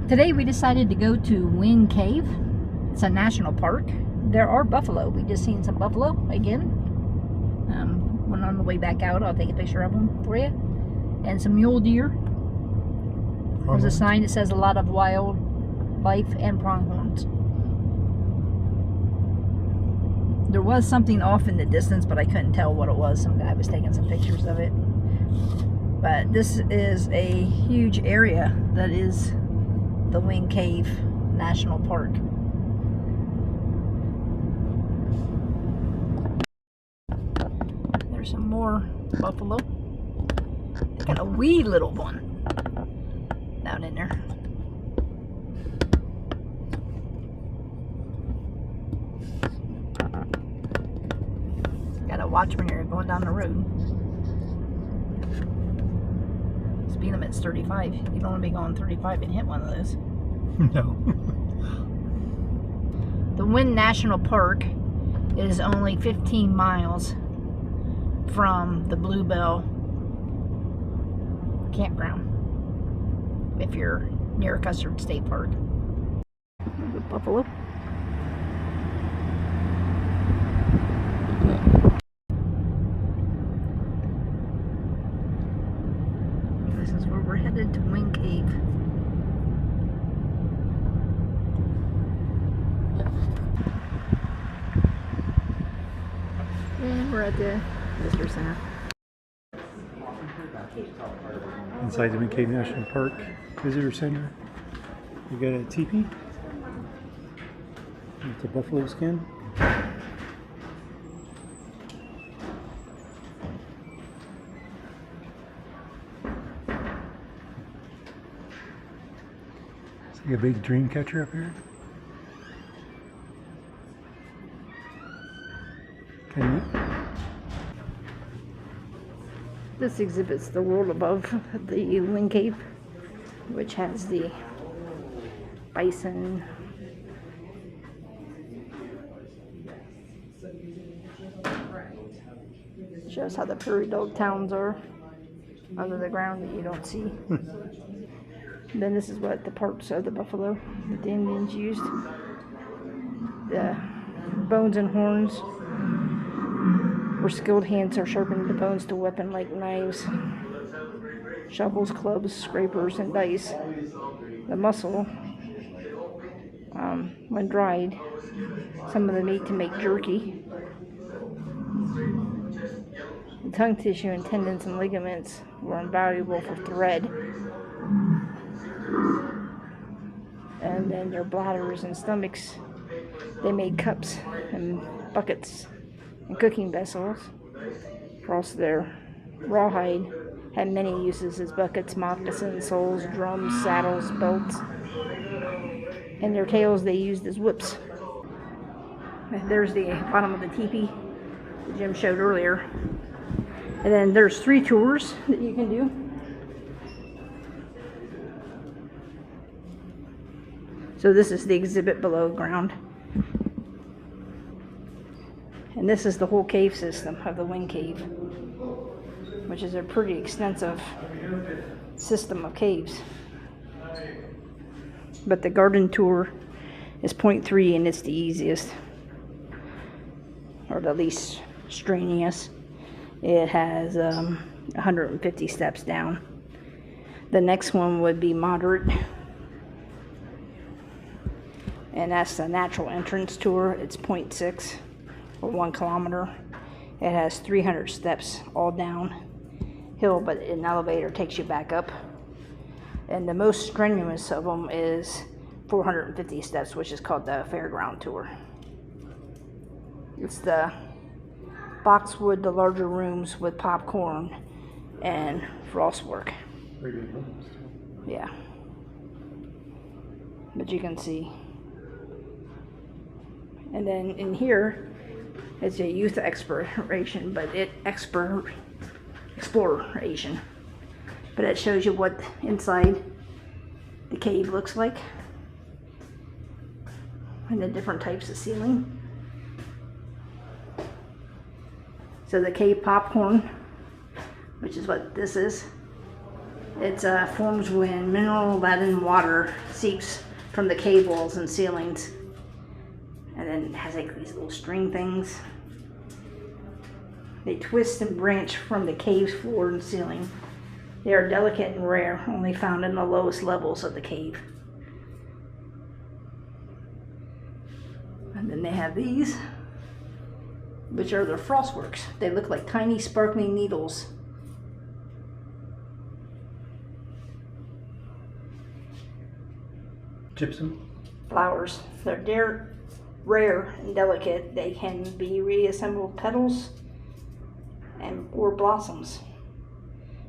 Today we decided to go to Wing Cave. It's a national park. There are buffalo. We just seen some buffalo again. When on the way back out, I'll take a picture of them for you. And some mule deer. There's a sign that says a lot of wildlife and pronghorns. There was something off in the distance, but I couldn't tell what it was. Some guy was taking some pictures of it. But this is a huge area that is the Wing Cave National Park. There's some more buffalo. They got a wee little one down in there. Gotta watch when you're going down the road. Speed limit's 35. You don't want to be going 35 and hit one of those. No. The Wing National Park is only 15 miles from the Bluebell campground if you're near Custard State Park. The buffalo. This is where we're headed, to Wing Cave. And we're at the visitor center. Inside the Wing Cave National Park Visitor Center, you got a teepee with the buffalo skin. It's like a big dream catcher up here. Kind of neat. This exhibits the world above the Wing Cave, which has the bison, shows how the prairie dog towns are under the ground that you don't see. Then this is what the parts of the buffalo that the Indians used. The bones and horns, where skilled hands are sharpening the bones to weapon like knives, shovels, clubs, scrapers, and dice. The muscle, when dried, some of the meat to make jerky. The tongue tissue and tendons and ligaments were invaluable for thread. And then their bladders and stomachs, they made cups and buckets and cooking vessels. Across their rawhide had many uses as buckets, moccasins, soles, drums, saddles, belts. And their tails they used as whips. There's the bottom of the teepee that Jim showed earlier. And then there's 3 tours that you can do. So this is the exhibit below ground. And this is the whole cave system of the Wing Cave, which is a pretty extensive system of caves. But the garden tour is 0.3 and it's the easiest, or the least strenuous. It has 150 steps down. The next one would be moderate, and that's the natural entrance tour. It's 0.6 or 1 kilometer. It has 300 steps all downhill, but an elevator takes you back up. And the most strenuous of them is 450 steps, which is called the fairground tour. It's the boxwood, the larger rooms with popcorn and frostwork. Yeah. But you can see. And then in here, it's a youth exploration, but exploration. But it shows you what inside the cave looks like, and the different types of ceiling. So the cave popcorn, which is what this is, It forms when mineral-laden water seeps from the cave walls and ceilings. And then it has like these little string things. They twist and branch from the cave's floor and ceiling. They are delicate and rare, only found in the lowest levels of the cave. And then they have these, which are their frostworks. They look like tiny sparkling needles. Gypsum. Flowers. They're rare and delicate. They can be reassembled petals or blossoms.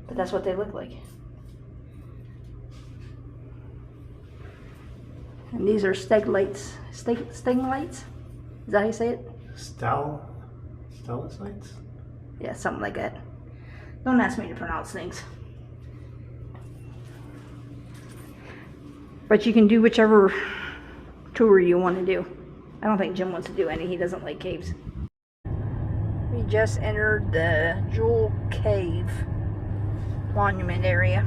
But that's what they look like. And these are stalagmites. Stalagmites? Is that how you say it? Stalactites? Yeah, something like that. Don't ask me to pronounce things. But you can do whichever tour you want to do. I don't think Jim wants to do any. He doesn't like caves. We just entered the Jewel Cave monument area.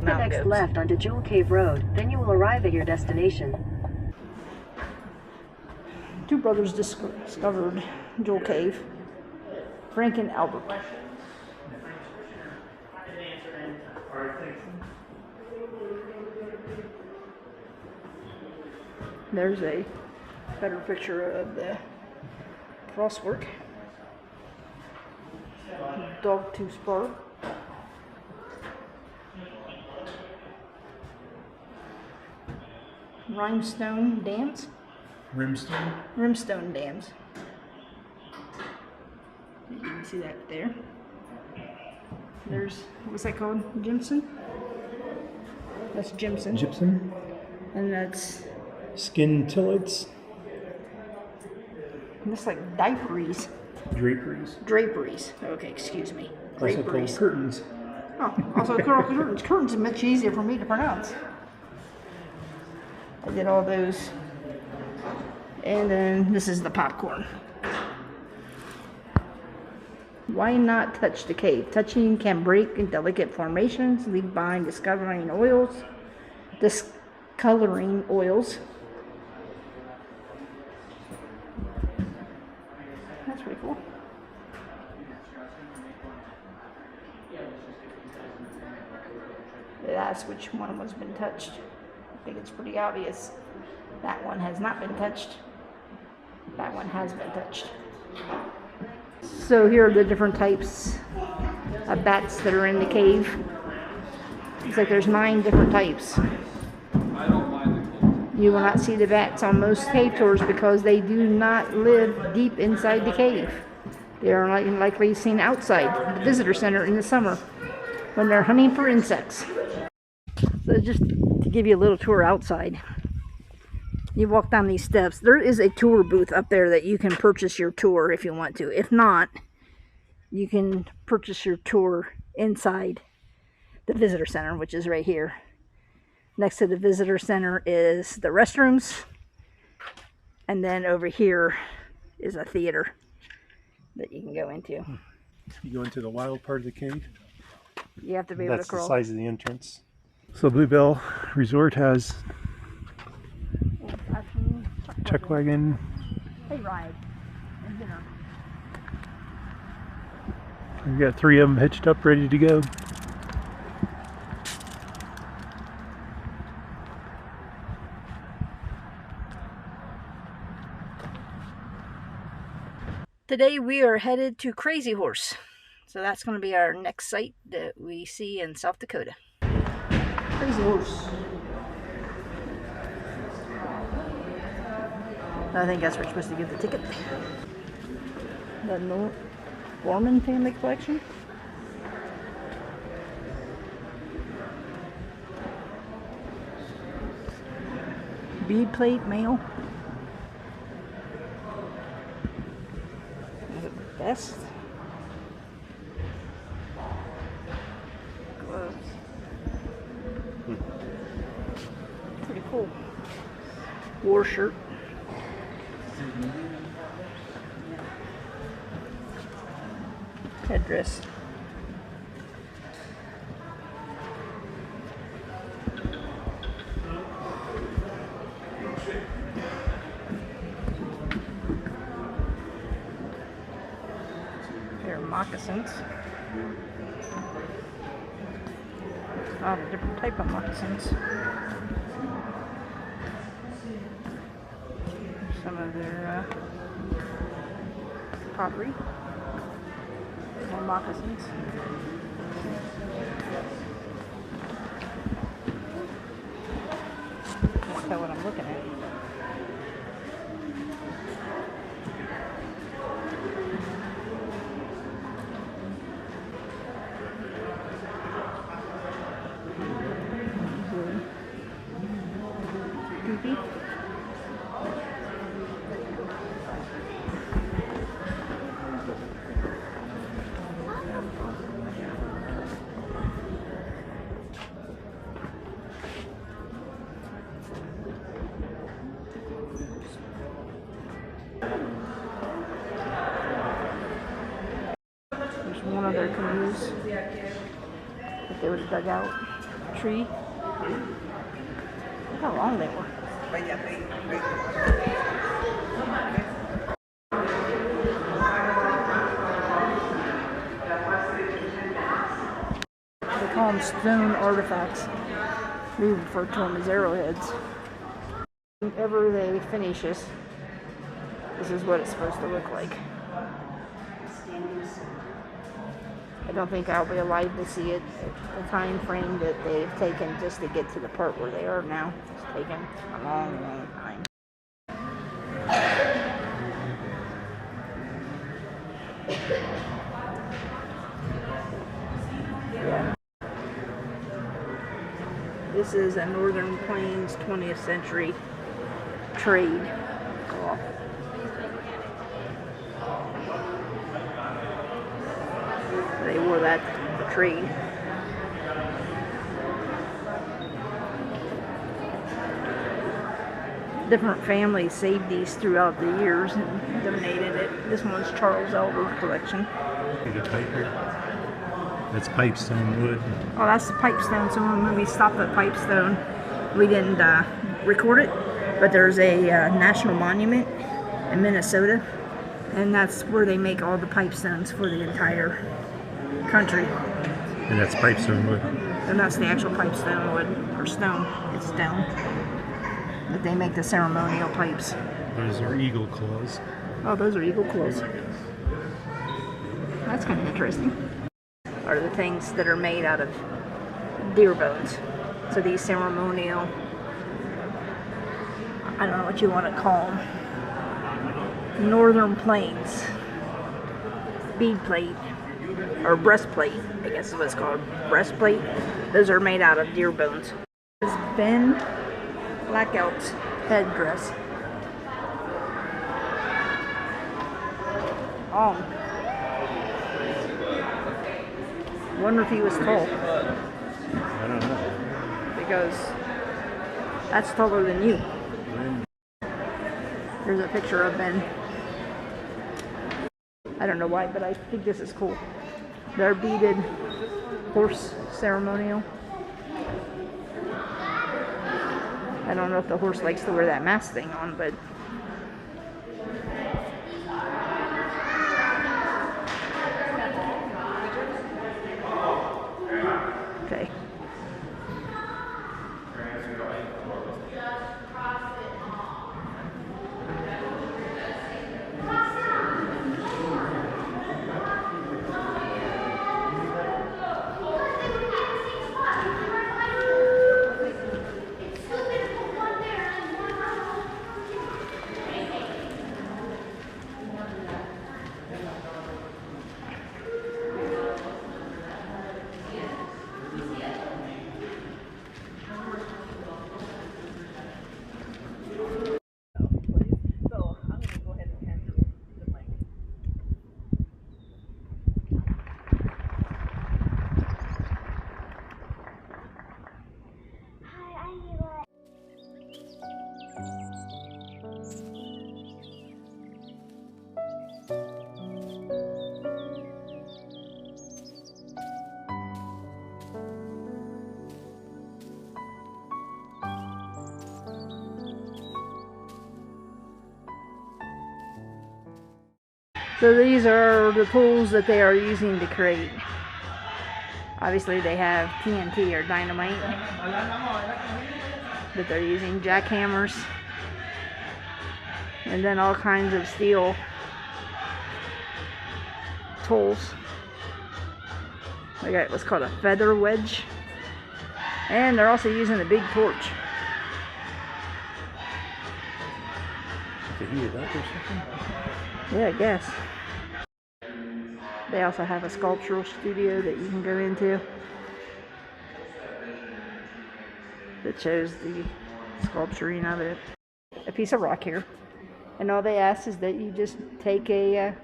Next goats. left onto Jewel Cave Road, then you will arrive at your destination. Two brothers discovered Jewel Cave. Frank and Albert. There's a better picture of the frostwork. Dogtooth spar. Rimestone dams. Rimstone dams. You can see that there. There's, what's that called? Gypsum? That's Gypsum. Gypsum. And that's, Skintillites. looks like diaperies. Draperies. Draperies. Okay, excuse me. Also called Draperies. curtains. Oh, also called curtains. Curtains are much easier for me to pronounce. I did all those. And then this is the popcorn. Why not touch the cave? Touching can break in delicate formations, leave behind discoloring oils. Discoloring oils. That's pretty cool. That's which one has been touched. I think it's pretty obvious. That one has not been touched. That one has been touched. So here are the different types of bats that are in the cave. It's like there's 9 different types. You will not see the bats on most cave tours because they do not live deep inside the cave. They are likely seen outside the visitor center in the summer when they're hunting for insects. So just to give you a little tour outside. You walk down these steps. There is a tour booth up there that you can purchase your tour if you want to. If not, you can purchase your tour inside the visitor center, which is right here. Next to the visitor center is the restrooms. And then over here is a theater that you can go into. You go into the wild part of the cave. You have to be able to That's the crawl. size of the entrance. So Bluebell Resort has chuck wagon. Hey, ride and dinner. We've got 3 of them hitched up, ready to go. Today we are headed to Crazy Horse. So that's going to be our next site that we see in South Dakota. Crazy Horse. I think that's where we're supposed to give the ticket. The Foreman Family Collection. Bead plate mail. Vest. Gloves. Pretty cool. War shirt. Headdress. moccasins. A lot of different type of moccasins. Some of their pottery. More moccasins. Can't tell what I'm looking at. Goofy. There's one of their canoes that they would have dug out. Tree. Look how long they were. They call them stone artifacts. We refer to them as arrowheads. Whenever they finish this is what it's supposed to look like. I don't think I'll be alive to see it. The time frame that they've taken just to get to the part where they are now, it's taken a long, long time. Yeah. This is a Northern Plains 20th century trade cloth. They wore that for trade. Different families saved these throughout the years and donated it. This one's Charles Elder's collection. The pipe here. That's pipestone wood. Oh, that's the pipestone. So when we stopped at Pipestone, we didn't record it, but there's a national monument in Minnesota, and that's where they make all the pipestones for the entire country. And that's pipestone wood. And that's the actual pipestone wood, or stone. It's stone. But they make the ceremonial pipes. Those are eagle claws. Oh, those are eagle claws. That's kind of interesting. Are the things that are made out of deer bones. So these ceremonial, I don't know what you want to call them, Northern Plains bead plate, or breastplate, I guess is what it's called, breastplate. Those are made out of deer bones. This is Ben Blackout's headdress. Wonder if he was tall. I don't know. Because that's taller than you. Here's a picture of Ben. I don't know why, but I think this is cool. Their beaded horse ceremonial. I don't know if the horse likes to wear that mask thing on, but okay. So these are the tools that they are using to create. Obviously they have TNT or dynamite that they're using, jackhammers, and then all kinds of steel tools. They got what's called a feather wedge, and they're also using a big torch. To heat it up or something? Yeah, I guess. They also have a sculptural studio that you can go into that shows the sculpturing of it. A piece of rock here, and all they ask is that you just take a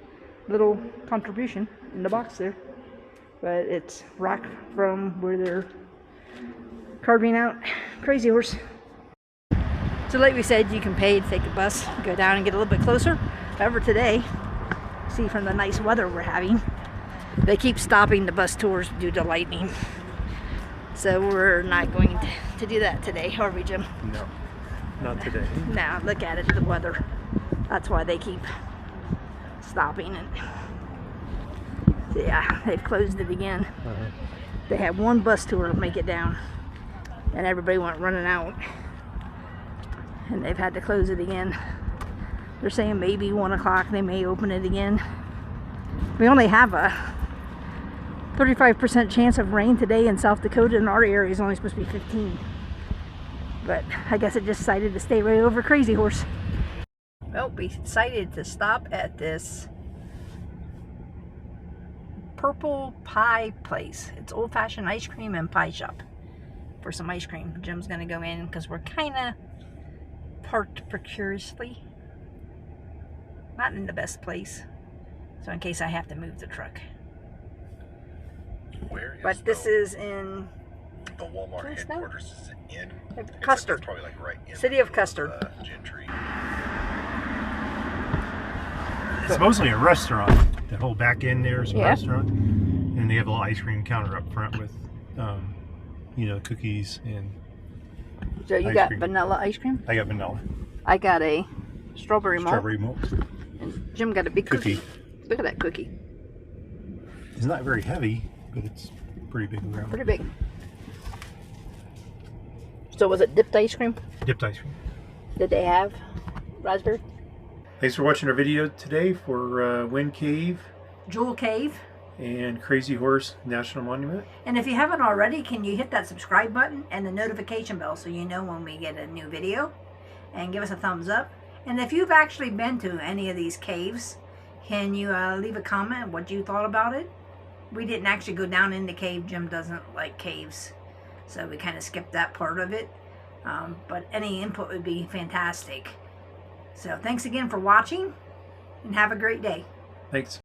little contribution in the box there. But it's rock from where they're carving out Crazy Horse. So like we said, you can pay to take a bus, go down and get a little bit closer. However, today, see from the nice weather we're having, they keep stopping the bus tours due to lightning. So we're not going to do that today, are we, Jim? No, not today. No, look at it, the weather. That's why they keep stopping it. So yeah, they've closed it again. They had one bus tour to make it down, and everybody went running out. And they've had to close it again. They're saying maybe 1 o'clock they may open it again. We only have a 35% chance of rain today in South Dakota, and our area is only supposed to be 15. But I guess it just decided to stay right over Crazy Horse. Well, we decided to stop at this Purple Pie place. It's old-fashioned ice cream and pie shop for some ice cream. Jim's gonna go in because we're kind of parked precariously. Not in the best place. So in case I have to move the truck. Where is But this is in the Walmart headquarters? Is it in Custard. It's probably like right in City of Custard. Gentry. It's mostly a restaurant. The whole back end there is a Yeah. restaurant. And they have a little ice cream counter up front with, you know, cookies and... So you Ice got cream. vanilla ice cream? I got vanilla. I got a strawberry malt. Strawberry malt. And Jim got a big cookie. Look at that cookie. It's not very heavy, but it's pretty big around. Pretty big. So was it dipped ice cream? Dipped ice cream. Did they have raspberry? Thanks for watching our video today for Wind Cave Jewel Cave. and Crazy Horse National Monument. And if you haven't already, can you hit that subscribe button and the notification bell so you know when we get a new video? And give us a thumbs up. And if you've actually been to any of these caves, can you leave a comment what you thought about it? We didn't actually go down in the cave. Jim doesn't like caves, so we kind of skipped that part of it. But any input would be fantastic. So thanks again for watching, and have a great day. Thanks.